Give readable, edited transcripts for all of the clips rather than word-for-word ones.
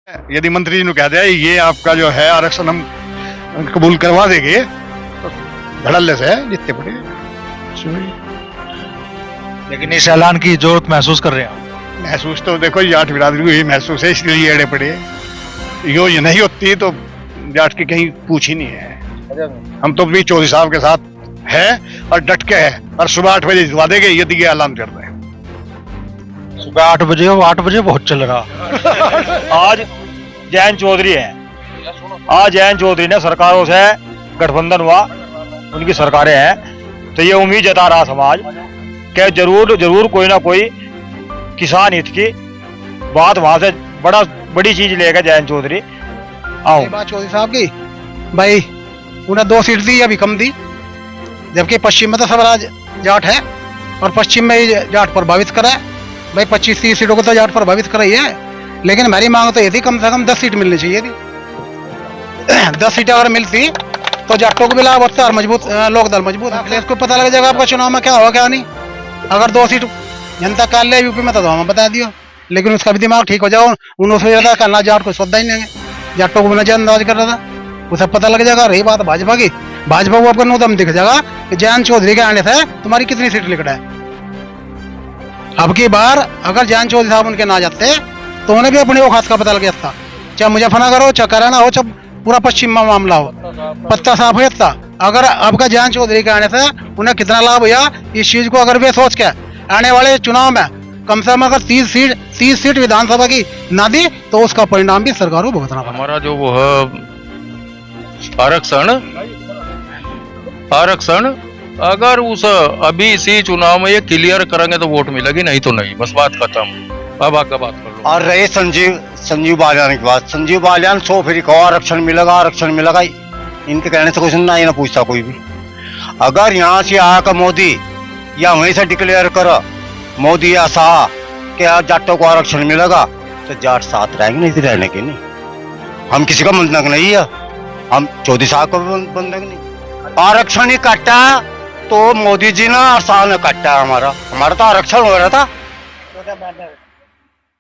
यदि मंत्री जी ने कह दिया ये आपका जो है आरक्षण हम कबूल करवा देंगे तो धड़ल्ले से जितने पड़े। लेकिन इस ऐलान की जरूरत महसूस कर रहे हैं आप? महसूस तो देखो जाट बिरादरी को ही महसूस है, इसलिए अड़े पड़े। ये नहीं होती तो जाट की कहीं पूछ ही नहीं है। हम तो भी चौधरी साहब के साथ है और डट के है और सुबह 8 बजे जितवा देंगे यदि ये ऐलान कर रहे हैं। सुबह 8 बजे हो, 8 बजे बहुत चल रहा। आज जयंत चौधरी है, आज जयंत चौधरी ने सरकारों से गठबंधन हुआ, उनकी सरकारें हैं, तो ये उम्मीद जता रहा समाज कि जरूर कोई ना कोई किसान हित की बात वहां से बड़ी चीज लेगा जयंत चौधरी। आओ बात चौधरी साहब की भाई, उन्हें 2 सीट दी, अभी कम दी, जबकि पश्चिम में तो सब राज जाट है और पश्चिम में ही जाट प्रभावित करा है। भाई 25-30 सीटों को तो जाट प्रभावित कर रही है, लेकिन हमारी मांग तो ये थी कम से कम 10 सीट मिलनी चाहिए थी। 10 सीटें अगर मिलती तो जाटों को भी लाभ होता है और मजबूत लोकदल मजबूत है। इसको पता लग जाएगा आपका चुनाव में क्या होगा क्या नहीं। अगर 2 सीट जनता काल ले यूपी में तो हमें बता दियो, लेकिन उसका भी दिमाग ठीक हो जाओ। उन्होंने सोचा था करना जाट को सौदा ही नहीं है, जाटों को नजरअंदाज कर रहा था, उसे पता लग जाएगा। रही बात भाजपा की, भाजपा को आपका नूतन दिख जाएगा कि जयंत चौधरी के आने से तुम्हारी कितनी सीट लिखड़ा है। अब की बार अगर जयंत चौधरी साहब उनके ना जाते तो उन्हें भी अपनी औकात का पता लग जाता, चाहे मुजफ्फरनगर हो, चाहे करना हो, चाहे पूरा पश्चिम में मामला हो, पत्ता साफ हो जाता। अगर अब का जयंत चौधरी के आने से उन्हें कितना लाभ हुआ इस चीज को अगर वे सोच के आने वाले चुनाव में कम से कम अगर 30 सीट विधानसभा की ना दी तो उसका परिणाम भी सरकार को भुगतना पड़ा। हमारा जो वो है आरक्षण अगर उस अभी इसी चुनाव में ये क्लियर करेंगे तो वोट मिलेगी, नहीं तो नहीं, बस बात खत्म। अब आगे बात कर लो। और रहे संजीव बालियान की बात, संजीव बालियान 100 फिर कहो आरक्षण मिलेगा, इनके कहने से कुछ ना ना पूछता कोई भी। अगर यहाँ से आकर मोदी या वहीं से डिक्लेयर करो मोदी या शाह कि जाटों को आरक्षण मिलेगा तो जाट साथ रहेंगे, नहीं तो रहने के नहीं। हम किसी का बंधक नहीं है, हम चौधरी साहब का बंधक नहीं। आरक्षण ही काटा तो मोदी जी ने और शाह ने काटा। हमारा तो आरक्षण हो रहा था,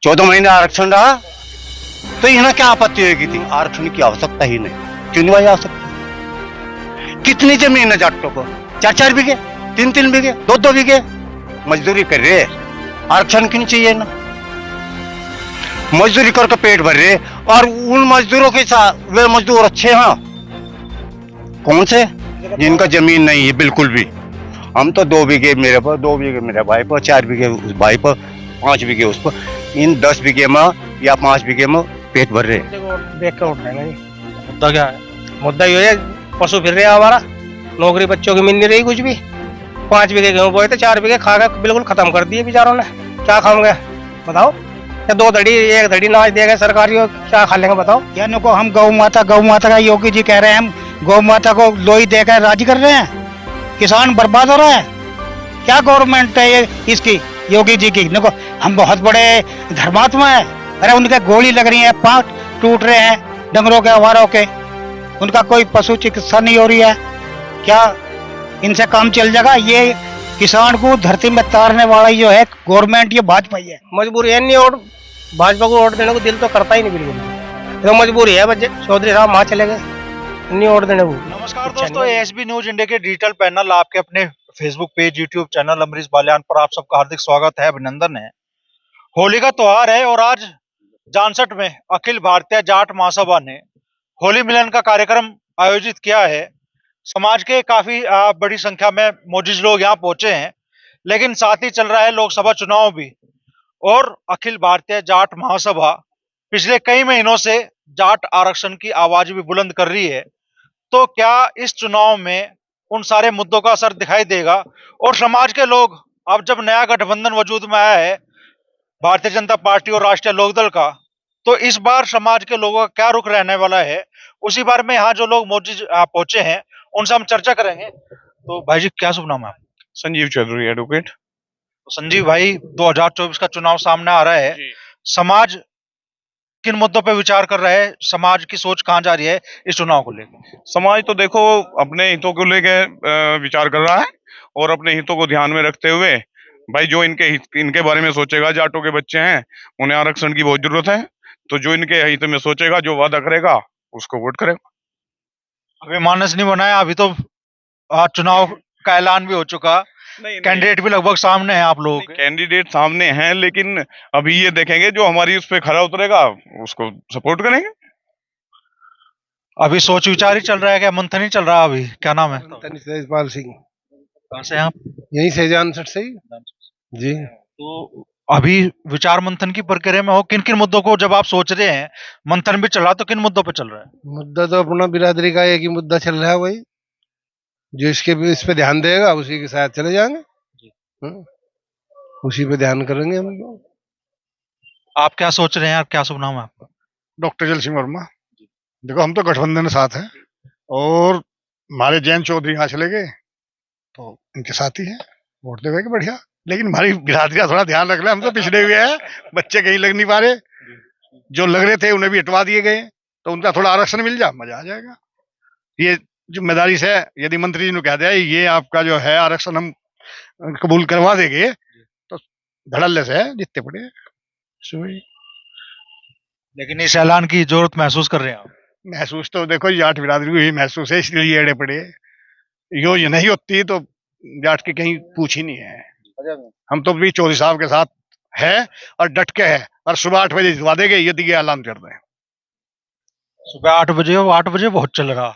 14 महीने आरक्षण रहा, तो इन्हें क्या आपत्ति होगी थी? आरक्षण की आवश्यकता ही नहीं, क्यों नहीं आवश्यकता? कितनी जमीन है जाटों को? 4-4 बीघे, 3-3 बीघे, 2-2 बीघे मजदूरी कर रहे, आरक्षण क्यों चाहिए ना? मजदूरी करके पेट भर रहे, और उन मजदूरों के साथ वे मजदूर अच्छे हैं कौन से जिनका जमीन नहीं है बिल्कुल भी। हम तो 2 बीघे मेरे पर, 2 बीघे मेरे भाई पर, 4 बीघे उस भाई पर, 5 बीघे उस पर, इन 10 बीघे में या 5 बीघे में पेट भर रहे। देख कर उठाएंगे। मुद्दा क्या है? मुद्दा ये है पशु फिर रहे हैं हमारा, नौकरी बच्चों की मिल नहीं रही कुछ भी। 5 बीघे गेहूँ बोए थे, 4 बीघे खा कर बिल्कुल खत्म कर दिए बेचारों ने। क्या खाओगे बताओ? या 2 धड़ी 1 धड़ी नाच देगा सरकारी, क्या खा लेंगे बताओ? या नको हम गौ माता का योगी जी कह रहे हैं, हम गौ माता को लोही देकर राजी कर रहे हैं, किसान बर्बाद हो रहा है। क्या गवर्नमेंट है ये इसकी योगी जी की? देखो हम बहुत बड़े धर्मात्मा है, अरे उनके गोली लग रही है, पांव टूट रहे हैं डंगरों के, अवारों के, उनका कोई पशु चिकित्सा नहीं हो रही है। क्या इनसे काम चल जाएगा? ये किसान को धरती में तारने वाला जो है गवर्नमेंट, ये भाजपा ही है। मजबूरी है नहीं, और भाजपा को वोट देने को दिल तो करता ही नहीं बिल्कुल, तो मजबूरी है। बच्चे चौधरी साहब वहां चले गए, नहीं वोट देने को। नमस्कार दोस्तों, एएसबी न्यूज इंडिया के डिजिटल पैनल आपके अपने Facebook page, YouTube channel Amrish Baliyan पर आप सबका हार्दिक स्वागत है, अभिनंदन है। होली का त्योहार है और आज जानसठ में अखिल भारतीय जाट महासभा ने होली मिलन का कार्यक्रम आयोजित किया है। समाज के काफी बड़ी संख्या में मौजूद लोग यहाँ पहुंचे हैं, लेकिन साथ ही चल रहा है लोकसभा चुनाव भी, और अखिल भारतीय जाट महासभा पिछले कई महीनों से जाट आरक्षण की आवाज भी बुलंद कर रही है। तो क्या इस चुनाव में उन सारे मुद्दों का असर दिखाई देगा? और समाज के लोग, अब जब नया गठबंधन वजूद में आया है भारतीय जनता पार्टी और राष्ट्रीय लोकदल का, तो इस बार समाज के लोगों का क्या रुख रहने वाला है, उसी बारे में यहाँ जो लोग मौजूद पहुंचे हैं उनसे हम चर्चा करेंगे। तो भाई जी, क्या शुभ नाम है? संजीव चौधरी एडवोकेट। तो संजीव भाई, 2024 का चुनाव सामने आ रहा है, समाज किन मुद्दों पे विचार कर रहा है, समाज की सोच कहाँ जा रही है इस चुनाव को लेकर? समाज तो देखो अपने हितों को लेकर विचार कर रहा है और अपने हितों को ध्यान में रखते हुए भाई जो इनके बारे में सोचेगा, जाटों के बच्चे हैं उन्हें आरक्षण की बहुत जरूरत है, तो जो इनके हित में सोचेगा, जो वादा करेगा उसको वोट करेगा। अभी मानस नहीं बनाया, अभी तो चुनाव का ऐलान भी हो चुका, कैंडिडेट भी लगभग सामने है आप लोगों के। कैंडिडेट सामने हैं, लेकिन अभी ये देखेंगे जो हमारी उस पे खरा उतरेगा उसको सपोर्ट करेंगे। अभी सोच विचार ही चल रहा है, क्या मंथन ही चल रहा है अभी? क्या नाम है? तेजपाल सिंह, कहाँ से हैं आप? यहीं से जानसठ से ही जी। तो अभी विचार मंथन की प्रक्रिया में हो, किन किन मुद्दों को जब आप सोच रहे हैं, मंथन भी चल रहा, तो किन मुद्दों पे चल रहा है? मुद्दा तो अपना बिरादरी का एक ही मुद्दा चल रहा है, वही जो इस पे ध्यान देगा उसी के साथ चले जाएंगे। उसी पे ध्यान करेंगे हम लोग। आप क्या सोच रहे हैं यार, क्या शुभ नाम है आपका? डॉक्टर जल सिंह वर्मा। देखो, हम तो गठबंधन के साथ हैं और हमारे जयंत चौधरी यहाँ चले गए तो इनके साथ ही हैं, वोट देंगे बढ़िया। लेकिन हमारी बिरादरी का थोड़ा ध्यान रख ले, हम तो पिछड़े हुए हैं, बच्चे कहीं लग नहीं पा रहे, जो लग रहे थे उन्हें भी हटवा दिए गए, तो उनका थोड़ा आरक्षण मिल जा, मजा आ जाएगा। ये जिम्मेदारी से यदि मंत्री जी ने कह दिया ये आपका जो है आरक्षण हम कबूल करवा देंगे, तो धड़ल्ले से जितने पड़े। लेकिन इस ऐलान की जरूरत महसूस कर रहे हैं आप? महसूस तो देखो जाट बिरादरी को ही महसूस है, इसलिए एड़े पड़े। यो ये नहीं होती तो जाट की कहीं पूछ ही नहीं है। हम तो भी चौधरी साहब के साथ है और डट के है, और सुबह 8 बजे जितवा देंगे यदि ये ऐलान कर दें। सुबह 8 बजे हो, 8 बजे बहुत चल रहा।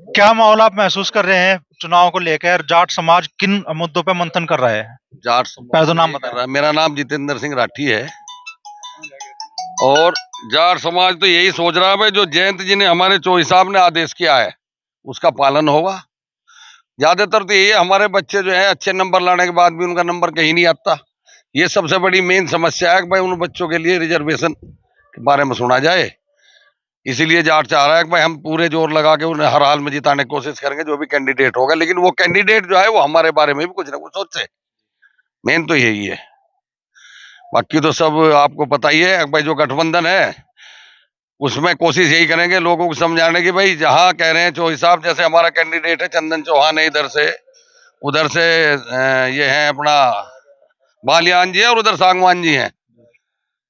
क्या माहौल आप महसूस कर रहे हैं चुनाव को लेकर? जाट समाज किन मुद्दों पे मंथन कर रहा है? जाट पहले तो नाम बताएं। मेरा नाम जितेंद्र सिंह राठी है, और जाट समाज तो यही सोच रहा है जो जयंत जी ने हमारे चौधरी साहब ने आदेश किया है उसका पालन होगा। ज्यादातर तो यही है, हमारे बच्चे जो है अच्छे नंबर लाने के बाद भी उनका नंबर कहीं नहीं आता। ये सबसे बड़ी मेन समस्या है कि भाई उन बच्चों के लिए रिजर्वेशन के बारे में सुना जाए। इसीलिए जाट चाह रहा है कि भाई हम पूरे जोर लगा के उन्हें हर हाल में जिताने की कोशिश करेंगे जो भी कैंडिडेट होगा, लेकिन वो कैंडिडेट जो है वो हमारे बारे में भी कुछ ना कुछ सोचे। मेन तो यही है, बाकी तो सब आपको पता ही है। भाई जो गठबंधन है उसमें कोशिश यही करेंगे लोगों को समझाने की, भाई जहां कह रहे हैं चौधरी साहब, जैसे हमारा कैंडिडेट है चंदन चौहान है इधर से, उधर से ये है अपना बालियान जी है, और उधर सांगवान जी हैं।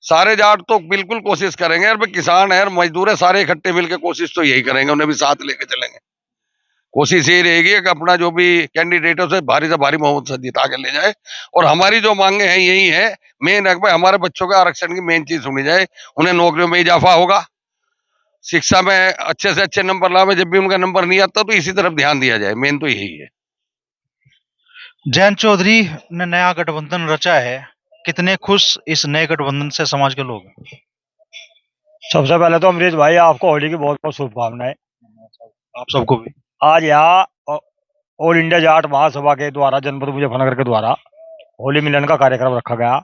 सारे जाट तो बिल्कुल कोशिश करेंगे, और किसान है मजदूर है, सारे इकट्ठे मिलकर कोशिश तो यही करेंगे, उन्हें भी साथ लेके चलेंगे। कोशिश यही रहेगी कि अपना जो भी कैंडिडेट है उसे भारी से भारी बहुमत से जिता के ले जाए। और हमारी जो मांगे हैं यही है मेन है, भाई हमारे बच्चों के आरक्षण की मेन चीज सुनी जाए। उन्हें नौकरियों में इजाफा होगा, शिक्षा में अच्छे से अच्छे नंबर लावे, जब भी उनका नंबर नहीं आता तो इसी तरफ ध्यान दिया जाए। मेन तो यही है। जयंत चौधरी ने नया गठबंधन रचा है, कितने खुश इस नए गठबंधन से समाज के लोग? सबसे पहले तो अमरीश भाई आपको होली की बहुत बहुत शुभकामनाएं। आप सबको भी। आज यहाँ ऑल इंडिया जाट महासभा के द्वारा जनपद मुजफ्फरनगर के द्वारा होली मिलन का कार्यक्रम रखा गया।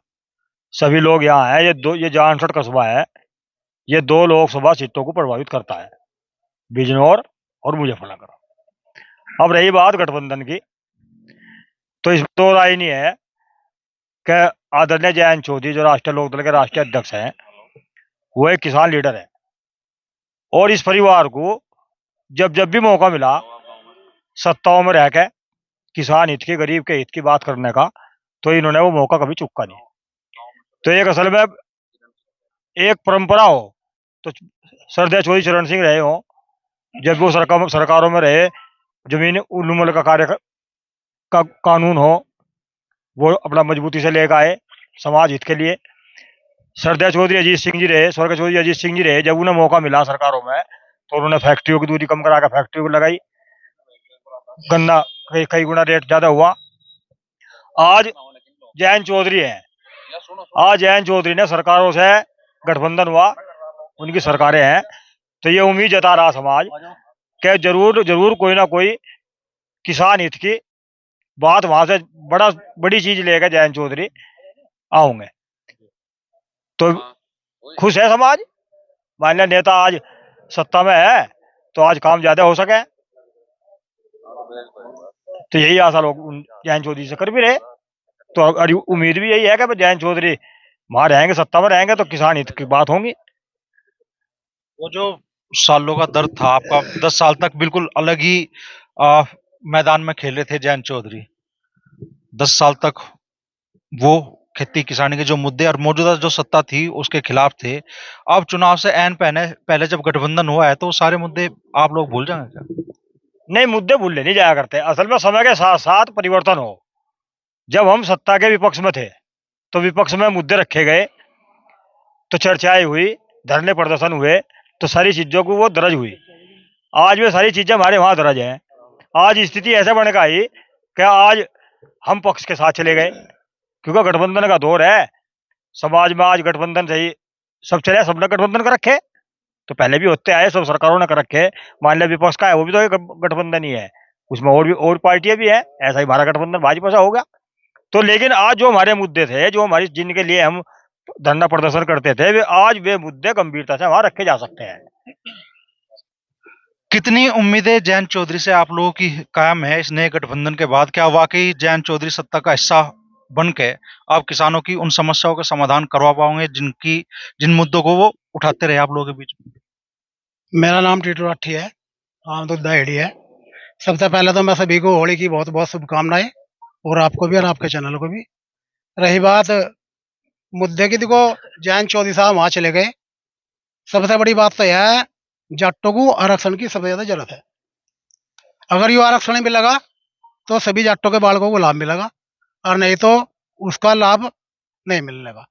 सभी लोग यहाँ हैं। ये जानसठ कस्बा है, ये 2 लोकसभा सीटों को प्रभावित करता है, बिजनौर और मुजफ्फरनगर। अब रही बात गठबंधन की, तो इसमें दो राय नहीं है कि आदरणीय जयंत चौधरी जो राष्ट्रीय लोकदल के राष्ट्रीय अध्यक्ष हैं, वो एक किसान लीडर है, और इस परिवार को जब भी मौका मिला सत्ताओं में रह के किसान हित की, गरीब के हित की बात करने का, तो इन्होंने वो मौका कभी चुका नहीं। तो एक असल में एक परंपरा हो तो सरदार चौधरी चरण सिंह रहे हो, जब वो सरकारों में रहे, जमीन उन्मूलन का कार्य का कानून हो वो अपना मजबूती से लेकर आए समाज हित के लिए। सरदार चौधरी अजीत सिंह जी रहे, स्वर्गीय चौधरी अजीत सिंह जी रहे, जब उन्हें मौका मिला सरकारों में तो उन्होंने फैक्ट्रियों की दूरी कम करा कर फैक्ट्रियों को लगाई, गन्ना कई गुना रेट ज्यादा हुआ। आज जयंत चौधरी है, आज जयंत चौधरी ने सरकारों से गठबंधन हुआ, उनकी सरकारें हैं, तो ये उम्मीद जता रहा समाज कि जरूर कोई ना कोई किसान हित की बात वहां से बड़ी चीज लेकर जयंत चौधरी आऊंगे। तो खुश है समाज। मान लिया नेता आज सत्ता में है तो आज काम ज्यादा हो सके, तो यही आशा लोग जयंत चौधरी से कर भी रहे। तो उम्मीद भी यही है कि जयंत चौधरी वहां रहेंगे, सत्ता में रहेंगे, तो किसान हित की बात होंगी। वो जो सालों का दर्द था आपका, 10 साल तक बिल्कुल अलग ही मैदान में खेले थे जयंत चौधरी, 10 साल तक वो खेती किसानी के जो मुद्दे और मौजूदा जो सत्ता थी उसके खिलाफ थे। अब चुनाव से ऐन पहले पहले जब गठबंधन हुआ है तो सारे मुद्दे आप लोग भूल जाएंगे क्या? नहीं, मुद्दे भूलने नहीं जाया करते। असल में समय के साथ साथ परिवर्तन हो। जब हम सत्ता के विपक्ष में थे तो विपक्ष में मुद्दे रखे गए, तो चर्चाएं हुई, धरने प्रदर्शन हुए, तो सारी चीजों को वो दर्ज हुई। आज वे सारी चीजें हमारे वहां दर्ज हैं। आज स्थिति ऐसे बन गई कि आज हम पक्ष के साथ चले गए, क्योंकि गठबंधन का दौर है। समाज में आज गठबंधन सही सब चले, सबने गठबंधन कर रखे। तो पहले भी होते आए, सब सरकारों ने कर रखे। मान लिया विपक्ष का है, वो भी तो एक गठबंधन ही है, उसमें और पार्टियां भी है। ऐसा ही हमारा गठबंधन भाजपा से होगा। तो लेकिन आज जो हमारे मुद्दे थे, जो हमारी जिनके लिए हम धरना प्रदर्शन करते थे, वे मुद्दे गंभीरता से वहां रखे जा सकते हैं। कितनी उम्मीदें जयंत चौधरी से आप लोगों की कायम है इस नए गठबंधन के बाद? क्या वाकई जयंत चौधरी सत्ता का हिस्सा बन के आप किसानों की उन समस्याओं का समाधान करवा पाओगे जिन मुद्दों को वो उठाते रहे आप लोगों के बीच में? मेरा नाम टीटू राठी है, आमदुद्दा हेड़ी है। सबसे पहले तो मैं सभी को होली की बहुत बहुत शुभकामनाएं, और आपको भी और आपके चैनल को भी। रही बात मुद्दे की, देखो जयंत चौधरी साहब वहां चले गए। सबसे बड़ी बात तो यह है, जाटों को आरक्षण की सबसे ज्यादा जरूरत है। अगर ये आरक्षण मिलेगा तो सभी जाटों के बालकों को लाभ मिलेगा, और नहीं तो उसका लाभ नहीं मिलने का।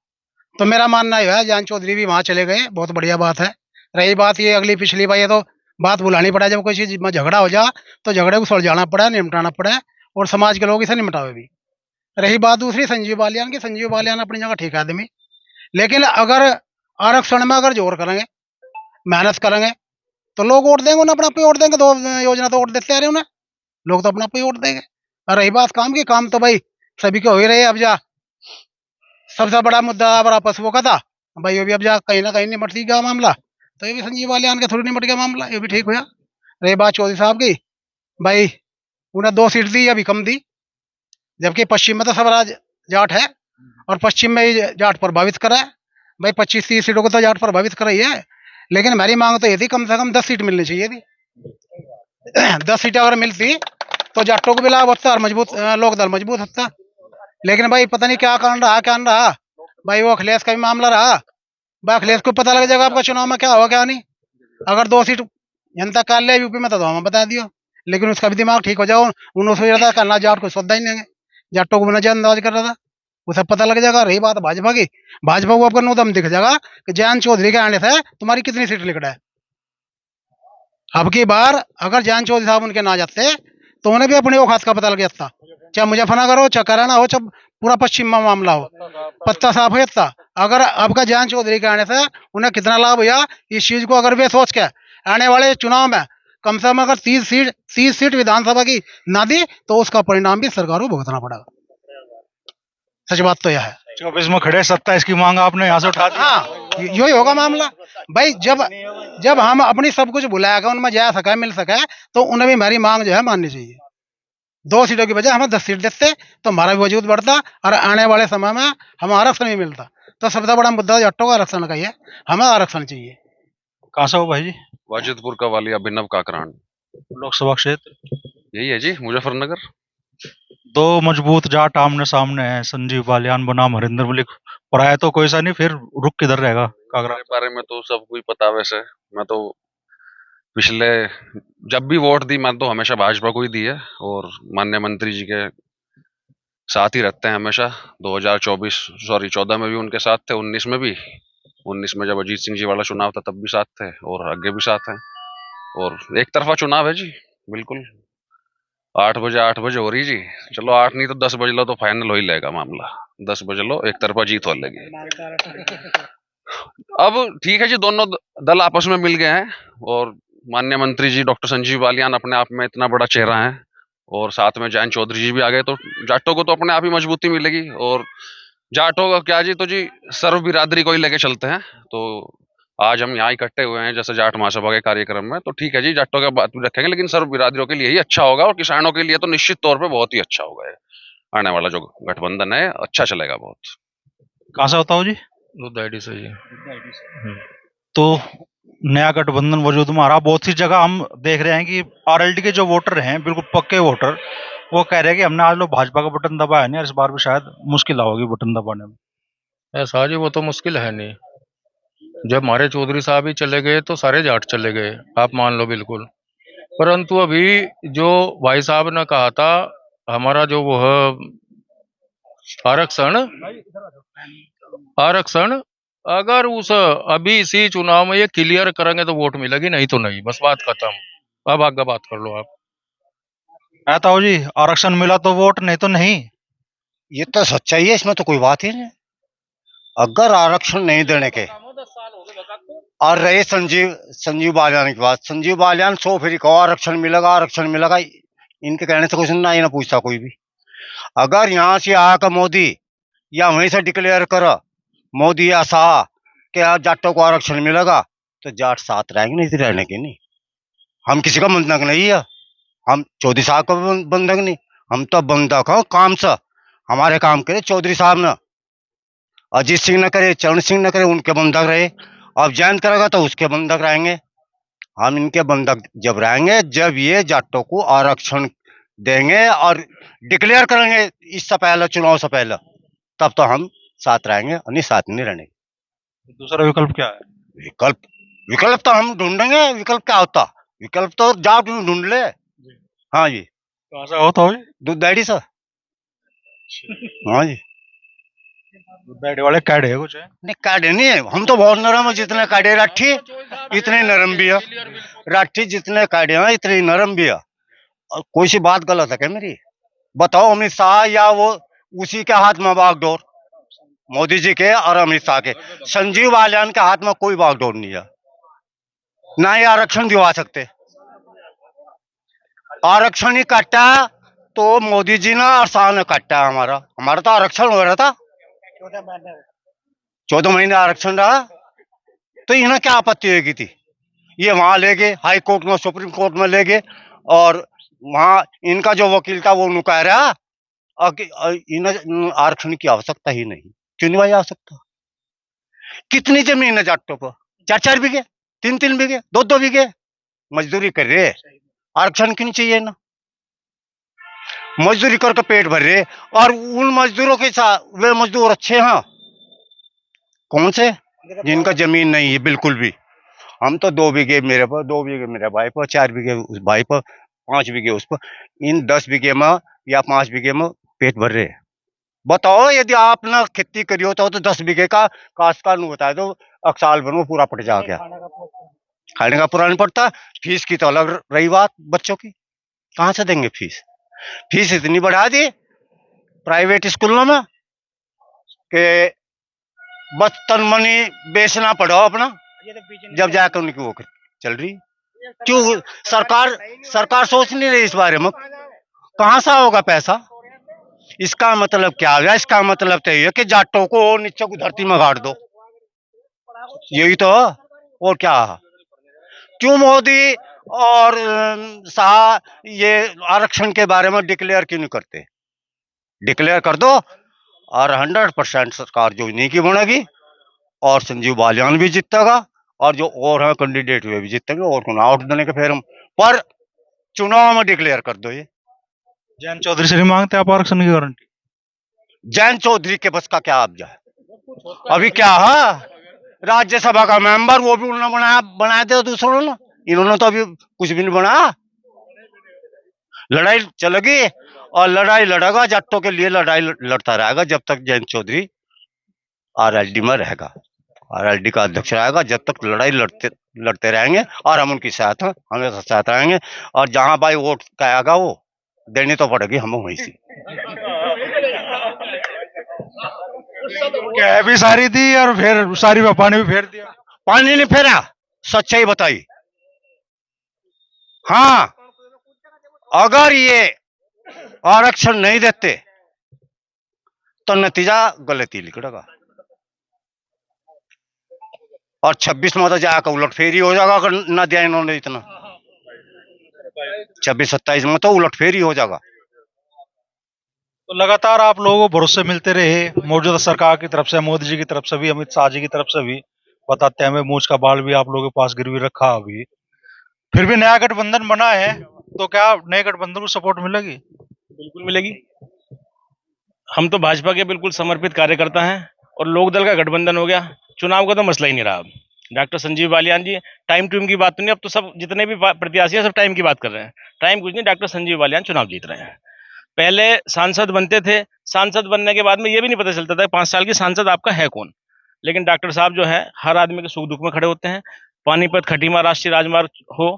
तो मेरा मानना यह है, जयंत चौधरी भी वहां चले गए, बहुत बढ़िया बात है। रही बात ये अगली पिछली बार, ये तो बात बुलानी पड़ा, जब कोई चीज में झगड़ा हो जा तो झगड़े को सुलझाना पड़ा, निपटाना पड़ा, और समाज के लोग इसे निपटावे भी। रही बात दूसरी संजीव बालियान की, संजीव बालियान अपनी जगह ठीक आदमी, लेकिन अगर आरक्षण में अगर जोर करेंगे, मेहनत करेंगे, तो लोग वोट देंगे, उन्हें अपना पे वोट देंगे। तो योजना तो वोट देते आ रहे उन्हें, लोग तो अपना पे वोट देंगे। और रही बात काम की, काम तो भाई सभी के हो ही रहे। अब जा सबसे बड़ा मुद्दा बड़ा पशुओं का था भाई, ये भी अब जा कहीं ना कहीं निपट गया मामला। तो ये भी संजीव बालियान के थ्रू निपट गया मामला, ये भी ठीक हुआ। रही बात चौधरी साहब की, भाई उन्हें 2 सीट दी, अभी कम दी, जबकि पश्चिम में तो सब राज जाट है, और पश्चिम में ही जाट प्रभावित करा है। भाई 25-30 सीटों को तो जाट प्रभावित करा ही है, लेकिन हमारी मांग तो ये थी कम से कम 10 सीट मिलनी चाहिए थी। 10 सीटें अगर मिलती तो जाटों को भी लाभ होता और मजबूत लोकदल मजबूत होता। लेकिन भाई पता नहीं क्या कारण रहा, क्या नहीं रहा। भाई वो अखिलेश का भी मामला रहा, भाई अखिलेश को पता लग जाएगा आपका चुनाव में क्या हुआ क्या नहीं। अगर 2 सीट जनता काल ले यूपी में तो हमें बता दियो, लेकिन उसका भी दिमाग ठीक हो जाओ। उन्होंने सोच रहा था करना जाट को सौदा ही लेंगे, जाटों को नजरअंदाज कर रहा था, उसे पता लग जाएगा। रही बात भाजपा की, भाजपा को आपका नो दम दिख जाएगा कि जयंत चौधरी के आने से तुम्हारी कितनी सीट लिख रहा है। अब की बार अगर जयंत चौधरी साहब उनके ना जाते तो उन्हें भी अपनी औकात का पता लग जाता, चाहे मुजफ्फरनगर हो, चाहे कराना हो, चाहे पूरा पश्चिम में मामला हो, पत्ता साफ हो जाता। अगर आपका जयंत चौधरी के आने से उन्हें कितना लाभ हुआ, इस चीज को अगर वे सोच के आने वाले चुनाव में कम से कम अगर 30 सीट विधानसभा की ना दी तो उसका परिणाम भी सरकार को भुगतना पड़ेगा। सच बात तो यह है। 24 में खड़े 27 की मांग आपने यहाँ से उठा दी। हाँ, यही होगा मामला भाई। जब हम अपनी सब कुछ भुलाएगा, उनमें जा सके मिल सके, तो उन्हें भी हमारी मांग जो है माननी चाहिए। 2 सीटों की बजाय हमें 10 सीट देते तो हमारा भी वजूद बढ़ता, और आने वाले समय में हमें आरक्षण भी मिलता। तो सबसे बड़ा मुद्दा जाटों का आरक्षण का ही है, हमें आरक्षण चाहिए। कहाँ से हो भाई जी? वाजिदपुर का वाली अभिनव काकरान, लोकसभा क्षेत्र यही है जी, मुजफ्फरनगर। 2 मजबूत जाट आमने सामने है, संजीव बालियान बनाम हरिंदर मलिक। पराया तो कोई सा नहीं, फिर रुक किधर रहेगा कागरा? मेरे बारे में तो सबको ही पता। वैसे मैं तो पिछले जब भी वोट दी, मैं तो हमेशा भाजपा को ही दी है, और माननीय मंत्री जी के साथ ही रहते हैं हमेशा। 14 में भी उनके साथ थे, 19 में भी। 19 में जब अजीत सिंह जी वाला चुनाव था तब भी साथ थे, और आगे भी साथ हैं। और एक तरफा चुनाव है जी, बिल्कुल 8 बजे हो रही जी। चलो 8 नहीं तो 10 बज लो तो फाइनल हो ही लेगा मामला। 10 बजे लो, एक तरफा जीत हो लेगी। अब ठीक है जी, दोनों दल आपस में मिल गए हैं, और माननीय मंत्री जी डॉक्टर संजीव बालियान अपने आप में इतना बड़ा चेहरा है, और साथ में जयंत चौधरी जी भी आ गए, तो जाटों को तो अपने आप ही मजबूती मिलेगी। और जाटों का क्या जी, तो जी सर्व बिरादरी को ही लेके चलते हैं। तो आज हम यहाँ इकट्ठे हुए हैं जैसे जाट महासभा के कार्यक्रम में, तो ठीक है जी, जाटों का बात भी रखेंगे, लेकिन सर्व बिरादरियों के लिए ही अच्छा होगा, और किसानों के लिए तो निश्चित तौर पे बहुत ही अच्छा होगा। आने वाला जो गठबंधन है अच्छा चलेगा बहुत। कहाँ से होता हो जी? लुधियाना से जी। तो नया गठबंधन वजूद में आ रहा, बहुत सी जगह हम देख रहे हैं कि आरएलडी के जो वोटर हैं, बिल्कुल पक्के वोटर, वो कह रहे हैं कि हमने आज लोग भाजपा का बटन दबाया नहीं और इस बार भी शायद मुश्किल होगी बटन दबाने में। ऐसा जी वो तो मुश्किल है नहीं। जब हमारे चौधरी साहब ही चले गए तो सारे जाट चले गए, आप मान लो बिल्कुल। परंतु अभी जो भाई साहब ने कहा था, हमारा जो वो है आरक्षण, आरक्षण अगर उस अभी इसी चुनाव में ये क्लियर करेंगे तो वोट मिलेगी, नहीं तो नहीं, बस बात खत्म। अब आगे बात कर लो आप। कहता हो जी आरक्षण मिला तो वोट, नहीं तो नहीं। ये तो सच्चाई है, इसमें तो कोई बात ही नहीं। अगर आरक्षण नहीं देने के और रहे संजीव बालियान की बात, संजीव बालियान 100 फेरी कहो आरक्षण मिलेगा, इनके कहने से कुछ ना पूछता कोई भी। अगर यहाँ से आकर मोदी या वहीं से डिक्लेयर कर मोदी या शाह के जाटों को आरक्षण मिलेगा तो जाट साथ रहेंगे, नहीं तो रहने के नहीं। हम किसी का बंधक नहीं है, हम चौधरी साहब का बंधक नहीं, हम तो बंधक हो काम से। हमारे काम करे चौधरी साहब ने, अजीत सिंह न करे, चरण सिंह न करे, उनके बंधक रहे। अब जयंत करेगा तो उसके बंधक रहेंगे। हम इनके बंधक जब रहेंगे जब ये जाटों को आरक्षण देंगे और डिक्लेयर करेंगे इससे पहले, चुनाव से पहले, तब तो हम साथ रहेंगे, नहीं साथ नहीं रहेंगे। दूसरा विकल्प क्या है? विकल्प तो हम ढूंढेंगे। विकल्प क्या होता? विकल्प तो जाट ढूंढ ले। हाँ जी, कहाँ से होता हो जी? दूध डेयरी से। हाँ जी, बैड वाले काढ़े है कुछ है? नहीं काढ़े नहीं है, हम तो बहुत नरम है। जितने काढ़े राठी इतने नरम भी है, राठी जितने काढ़े हैं इतने नरम भी है। और कोई सी बात गलत है क्या मेरी? बताओ, अमित शाह या वो उसी के हाथ में बागडोर, मोदी जी के और अमित शाह के। संजीव बालियान के हाथ में कोई बागडोर नहीं है, ना ही आरक्षण दिवा सकते। आरक्षण ही काटा तो मोदी जी ने और शाह ने काटा। हमारा तो आरक्षण हो रहा था, 14 महीने आरक्षण रहा, तो इन्हें क्या आपत्ति होगी थी? ये वहां ले गए हाई कोर्ट में, सुप्रीम कोर्ट में ले गए, और वहां इनका जो वकील था वो कह रहा इन्हें आरक्षण की आवश्यकता ही नहीं। क्यों नहीं भाई आवश्यकता? कितनी जमीन है जाटों पर? 4-4 बीघे, 3-3 बीघे, 2-2 बीघे मजदूरी कर रहे, आरक्षण क्यों नहीं चाहिए ना? मजदूरी करके पेट भर रहे, और उन मजदूरों के साथ वे मजदूर अच्छे हैं कौन से जिनका जमीन नहीं है बिल्कुल भी। हम तो 2 बीघे मेरे पर, 2 बीघे मेरे भाई पर, 4 बीघे उस भाई पर, 5 बीघे उस पर, इन 10 बीघे में या 5 बीघे में पेट भर रहे। बताओ, यदि आपने खेती करी होता हो तो 10 बीघे का काश्तकार नु बताया तो साल भर में पूरा पड़ जा गया। खाने का पूरा नहीं पड़ता। फीस की तो अलग रही बात, बच्चों की कहाँ से देंगे फीस? फीस इतनी बढ़ा दी प्राइवेट स्कूलों में कि बस तन मनी बेचना पड़ो अपना, जब जाकर उनकी वो चल रही। क्यों सरकार सोच नहीं रही इस बारे में? कहाँ से होगा पैसा? इसका मतलब क्या है? इसका मतलब तो ये कि जाटों को नीचे को धरती में गाड़ दो, यही तो। और क्या? क्यों मोदी और शाह ये आरक्षण के बारे में डिक्लेयर क्यों नहीं करते? डिक्लेयर कर दो और 100% सरकार जो इन्हीं की बनेगी, और संजीव बालियान भी जीतेगा, और जो और है कैंडिडेट वे भी जीतेंगे, और को आउट देने के फिर हम पर चुनाव में डिक्लेयर कर दो। ये जयंत चौधरी से नहीं मांगते आप आरक्षण की गारंटी? जयंत चौधरी के बस का क्या अब जाए? अभी क्या है, राज्यसभा का मेंबर वो भी उन्होंने बनाया थे दूसरों ने, इन्होंने तो अभी कुछ भी नहीं बनाया। लड़ाई चलेगी और लड़ाई लड़ेगा, जाटों के लिए लड़ाई लड़ता रहेगा जब तक जयंत चौधरी आरएलडी में रहेगा, आरएलडी का अध्यक्ष रहेगा। जब तक लड़ाई लड़ते रहेंगे, और हम उनकी साथ हैं, हमेशा साथ रहेंगे। और जहां भाई वोट आएगा वो देनी तो पड़ेगी हमें वहीं से। क्या भी सारी थी और फिर सारी में पानी भी फेर दिया? पानी नहीं फेरा, सच्चाई बताई। हाँ, अगर ये आरक्षण नहीं देते तो नतीजा गलत ही निकलेगा, और 26 में तो जाकर उलट फेरी हो जाएगा। अगर न दिया इन्होंने इतना, 26-27 में तो उलट फेरी हो जाएगा। तो लगातार आप लोगों को भरोसे मिलते रहे मौजूदा सरकार की तरफ से, मोदी जी की तरफ से भी, अमित शाह जी की तरफ से भी, बताते हैं हमें मूछ का बाल भी आप लोगों के पास गिरवी रखा अभी, फिर भी नया गठबंधन बना है, तो क्या नए गठबंधन को सपोर्ट मिलेगी? बिल्कुल मिलेगी। हम तो भाजपा के बिल्कुल समर्पित कार्यकर्ता हैं और लोकदल का गठबंधन हो गया, चुनाव का तो मसला ही नहीं रहा। अब डॉक्टर संजीव बालियान जी, टाइम टूम की बात तो नहीं, अब तो सब जितने भी प्रत्याशी हैं सब टाइम की बात कर रहे हैं। टाइम कुछ नहीं, डॉक्टर संजीव बालियान चुनाव जीत रहे हैं। पहले सांसद बनते थे, सांसद बनने के बाद में ये भी नहीं पता चलता था 5 साल की सांसद आपका है कौन। लेकिन डॉक्टर साहब जो है हर आदमी के सुख दुख में खड़े होते हैं। पानीपत खटीमा राष्ट्रीय राजमार्ग हो,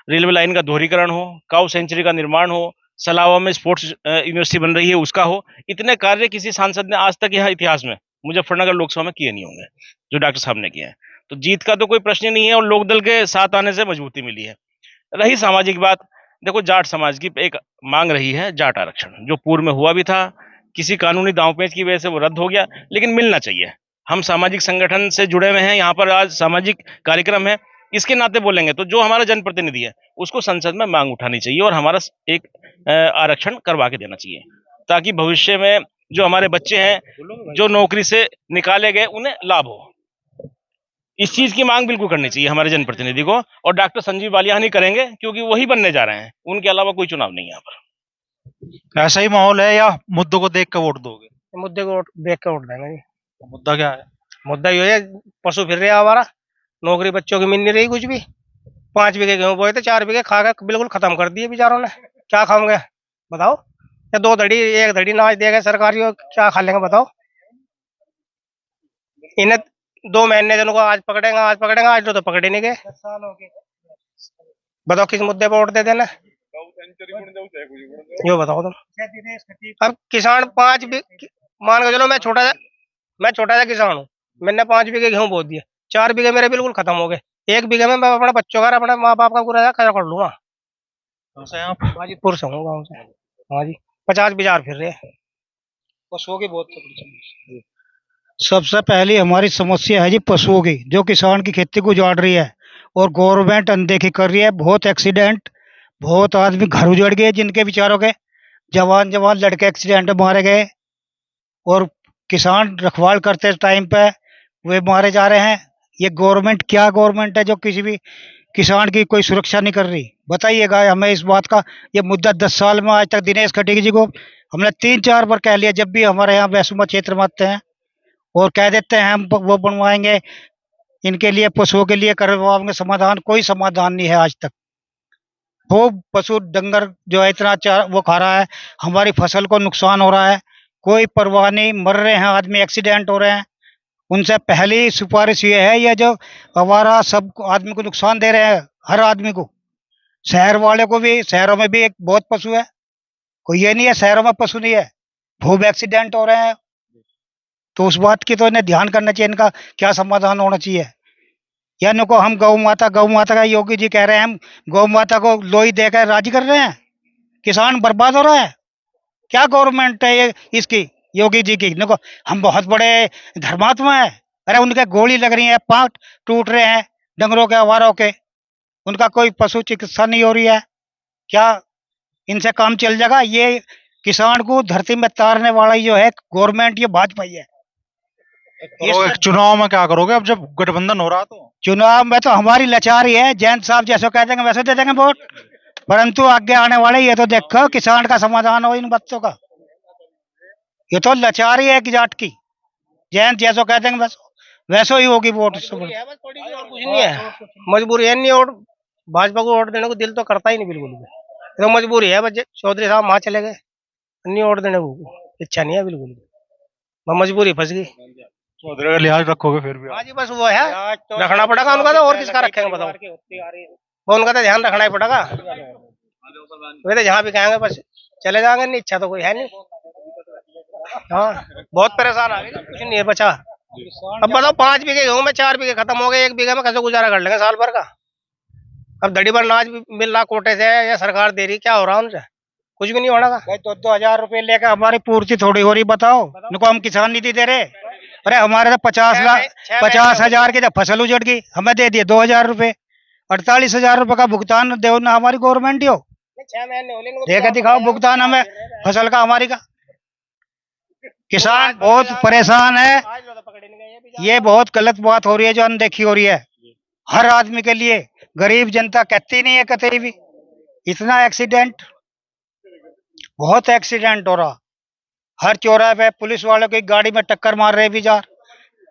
रेलवे लाइन का दोहरीकरण हो, काऊ सेंचुरी का निर्माण हो, सलावा में स्पोर्ट्स यूनिवर्सिटी बन रही है उसका हो, इतने कार्य किसी सांसद ने आज तक यहाँ इतिहास में मुजफ्फरनगर लोकसभा में किए नहीं होंगे जो डॉक्टर साहब ने किए हैं। तो जीत का तो कोई प्रश्न ही नहीं है और लोकदल के साथ आने से मजबूती मिली है। रही सामाजिक बात, देखो जाट समाज की एक मांग रही है जाट आरक्षण, जो पूर्व में हुआ भी था, किसी कानूनी दांवपेच की वजह से वो रद्द हो गया, लेकिन मिलना चाहिए। हम सामाजिक संगठन से जुड़े हुए हैं, यहाँ पर आज सामाजिक कार्यक्रम है, इसके नाते बोलेंगे तो जो हमारा जनप्रतिनिधि है उसको संसद में मांग उठानी चाहिए और हमारा एक आरक्षण करवा के देना चाहिए, ताकि भविष्य में जो हमारे बच्चे हैं जो नौकरी से निकाले गए उन्हें लाभ हो। इस चीज की मांग बिल्कुल करनी चाहिए हमारे जनप्रतिनिधि को, और डॉक्टर संजीव बालियान ही करेंगे क्योंकि वही बनने जा रहे हैं, उनके अलावा कोई चुनाव नहीं है यहाँ पर। ऐसा ही माहौल है या मुद्दों को देख कर वोट दोगे? मुद्दे को देख कर वोट देंगे जी। मुद्दा क्या है? मुद्दा ये है, पशु फिर रहे हमारा, नौकरी बच्चों की मिल नहीं रही कुछ भी। 5 बीघे गेहूं बोए थे, 4 बीघे खा कर बिल्कुल खत्म कर दिए बेचारों ने। क्या खाओगे बताओ? या 2 धड़ी 1 धड़ी अनाज देगा सरकारी, और क्या खा लेंगे बताओ? इन्हें 2 महीने जनों को आज पकड़ेंगे आज तो पकड़े नहीं गए। बताओ किस मुद्दे पर वोट दे देना, यो बताओ तुम। अब किसान 5 मान के चलो, मैं छोटा सा किसान हूँ, मैंने 5 बीघे गेहूं बो दिए, 4 बीघे मेरे बिल्कुल खत्म हो गए। 1 बीघे में मैं अपने बच्चों का, अपने माँ बाप का पूरा खर्चा कर लूंगा। आप हाजीपुर से हूँ, गाँव से। हाँ जी, 50 बिजार फिर रहे हैं, पशुओं की बहुत समस्या। सबसे पहली हमारी समस्या है जी पशुओं की, जो किसान की खेती को उजाड़ रही है और गवर्नमेंट अनदेखी कर रही है। बहुत एक्सीडेंट, बहुत आदमी घर उजड़ गए जिनके बेचारों के, जवान लड़के एक्सीडेंट में मारे गए, और किसान रखवाल करते टाइम पे वे मारे जा रहे हैं। ये गवर्नमेंट क्या गवर्नमेंट है जो किसी भी किसान की कोई सुरक्षा नहीं कर रही? बताइएगा हमें इस बात का। ये मुद्दा 10 साल में आज तक दिनेश खटीक जी को हमने 3-4 बार कह लिया, जब भी हमारे यहाँ वैसुमा क्षेत्र में आते हैं, और कह देते हैं हम वो बनवाएंगे, इनके लिए पशुओं के लिए करवाएंगे समाधान। कोई समाधान नहीं है आज तक। वो पशु डंगर जो है इतना वो खा रहा है, हमारी फसल को नुकसान हो रहा है, कोई परवाह नहीं, मर रहे हैं आदमी, एक्सीडेंट हो रहे हैं। उनसे पहली सिफारिश ये है, ये जो आवारा सब आदमी को नुकसान दे रहे हैं, हर आदमी को, शहर वाले को भी, शहरों में भी एक बहुत पशु है, कोई ये नहीं है शहरों में पशु नहीं है, खूब एक्सीडेंट हो रहे हैं। तो उस बात की तो इन्हें ध्यान करना चाहिए, इनका क्या समाधान होना चाहिए। या इनको हम गौ माता का, योगी जी कह रहे हैं हम गौ माता को लोई देकर राजी कर रहे हैं, किसान बर्बाद हो रहा है। क्या गवर्नमेंट है ये इसकी, योगी जी की? देखो हम बहुत बड़े धर्मात्मा है, अरे उनके गोली लग रही है, पांव टूट रहे हैं डंगरों के, आवारों के, उनका कोई पशु चिकित्सा नहीं हो रही है। क्या इनसे काम चल जाएगा? ये किसान को धरती में तारने वाला जो है गवर्नमेंट, ये भाजपा ही है। तो चुनाव में क्या करोगे अब जब गठबंधन हो रहा? तो चुनाव में तो हमारी लाचारी है, जैन साहब जैसे कह देंगे वैसे दे देंगे वोट, परंतु आगे आने वाले ये तो देखो किसान का समाधान हो इन बच्चों का। ये तो लाचारी है कि जाट की, जैन जैसो कह देंगे बस वैसे ही होगी वोट। कुछ नहीं है, मजबूरी है नहीं, और भाजपा को वोट देने को दिल तो करता ही नहीं बिल्कुल भी, तो मजबूरी है। चौधरी साहब वहां चले गए, नहीं वोट देने को इच्छा नहीं है बिल्कुल भी, मजबूरी फंस गई। चौधरी का लिहाज रखोगे फिर भी? हाँ जी, बस वो है, रखना पड़ेगा उनका, तो और किसका रखेंगे बताओ? वो उनका तो ध्यान रखना ही पड़ेगा। वे तो जहाँ भी कहेंगे बस चले जाएंगे, नहीं इच्छा तो कोई है नहीं। हाँ, बहुत परेशान आ गए, कुछ नहीं है बचा। अब बताओ 5 बीघे गेहूं में 4 बीघे खत्म हो गए, 1 बीघे में कैसे गुजारा कर लेंगे साल भर का? अब धड़ी भर अनाज मिल रहा कोटे से, या सरकार दे रही, क्या हो रहा उनसे? कुछ भी नहीं होना का। 2-2 हजार रुपए लेकर हमारी पूर्ति थोड़ी हो रही, बताओ इनको हम किसान निधि दे रहे? अरे हमारे तो 50 हजार की जब फसल उजड़ गई, हमें दे दिए 2,000 रुपए, 48 हजार रुपए का भुगतान दे ना हमारी गवर्नमेंट हो। देकर दिखाओ भुगतान हमें फसल का, हमारी का। किसान बहुत परेशान है, ये बहुत गलत बात हो रही है जो अनदेखी हो रही है हर आदमी के लिए। गरीब जनता कहती नहीं है कतई भी, इतना एक्सीडेंट बहुत एक्सीडेंट हो रहा, हर चौराहे पे पुलिस वालों की गाड़ी में टक्कर मार रहे बाजार,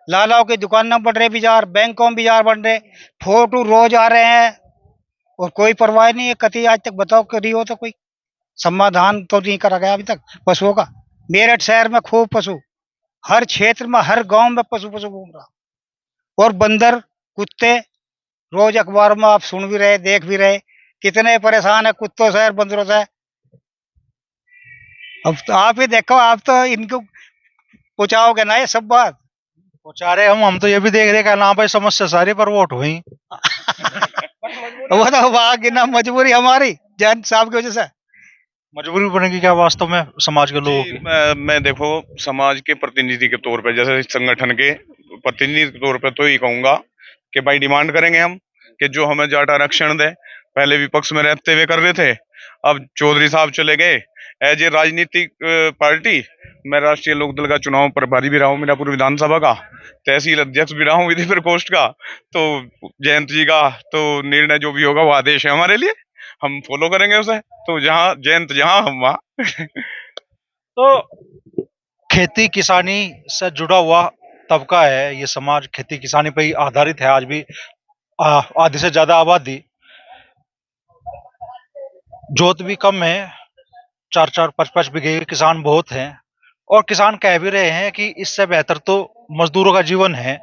लालाओं की दुकानें बढ़ रहे बाजार, बैंकों में बाजार बन रहे, फोटो रोज आ रहे हैं और कोई परवाह नहीं है। कति आज तक बताओ करी हो तो कोई समाधान तो नहीं करा गया अभी तक पशुओं का। मेरठ शहर में खूब पशु, हर क्षेत्र में हर गांव में पशु घूम रहा, और बंदर कुत्ते रोज अखबार में आप सुन भी रहे देख भी रहे कितने परेशान है कुत्तों से और बंदरों से। अब तो आप ही देखो, आप तो इनको पहुंचाओगे ना ये सब बात। पहुंचा रहे हम तो ये भी देख रहे हैं ना भाई समस्या सारी पर वोट हुई। वो तो वहां की ना मजबूरी हमारी जैन साहब की वजह से। मजबूरी बनेगी क्या वास्तव में समाज के लोगों की? मैं देखो समाज के प्रतिनिधि के तौर पे, जैसे संगठन के प्रतिनिधि के तौर पे तो ये कहूंगा कि भाई डिमांड करेंगे हम कि जो हमें जाट आरक्षण दे। पहले विपक्ष में रहते हुए कर रहे थे, अब चौधरी साहब चले गए। एज ए राजनीतिक पार्टी मैं राष्ट्रीय लोकदल का चुनाव प्रभारी भी रहा हूँ, मीरापुर विधानसभा का तहसील अध्यक्ष भी रहा हूँ विधि प्रकोष्ठ का। तो जयंत जी का तो निर्णय जो भी होगा वो आदेश है हमारे लिए, हम फॉलो करेंगे उसे। तो जहाँ जयंत जहाँ हम वहाँ। तो खेती किसानी से जुड़ा हुआ तबका है ये समाज, खेती किसानी पर ही आधारित है आज भी। आधी से ज्यादा आबादी, जोत भी कम है, 4-4 5-5 बीघे के किसान बहुत हैं, और किसान कह भी रहे हैं कि इससे बेहतर तो मजदूरों का जीवन है।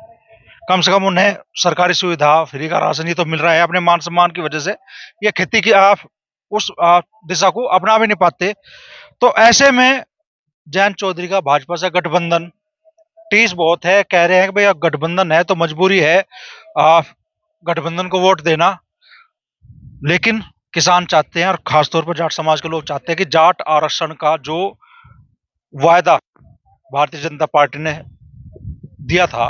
कम से कम उन्हें सरकारी सुविधा, फ्री का राशन ही तो मिल रहा है। अपने मान सम्मान की वजह से ये खेती की आप उस दिशा को अपना भी नहीं पाते। तो ऐसे में जयंत चौधरी का भाजपा से गठबंधन, टीस बहुत है, कह रहे हैं कि भाई अब गठबंधन है तो मजबूरी है गठबंधन को वोट देना। लेकिन किसान चाहते हैं और खासतौर पर जाट समाज के लोग चाहते हैं कि जाट आरक्षण का जो वायदा भारतीय जनता पार्टी ने दिया था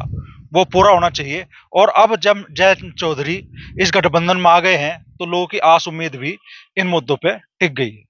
वो पूरा होना चाहिए। और अब जब जयंत चौधरी इस गठबंधन में आ गए हैं तो लोगों की आस उम्मीद भी इन मुद्दों पे टिक गई है।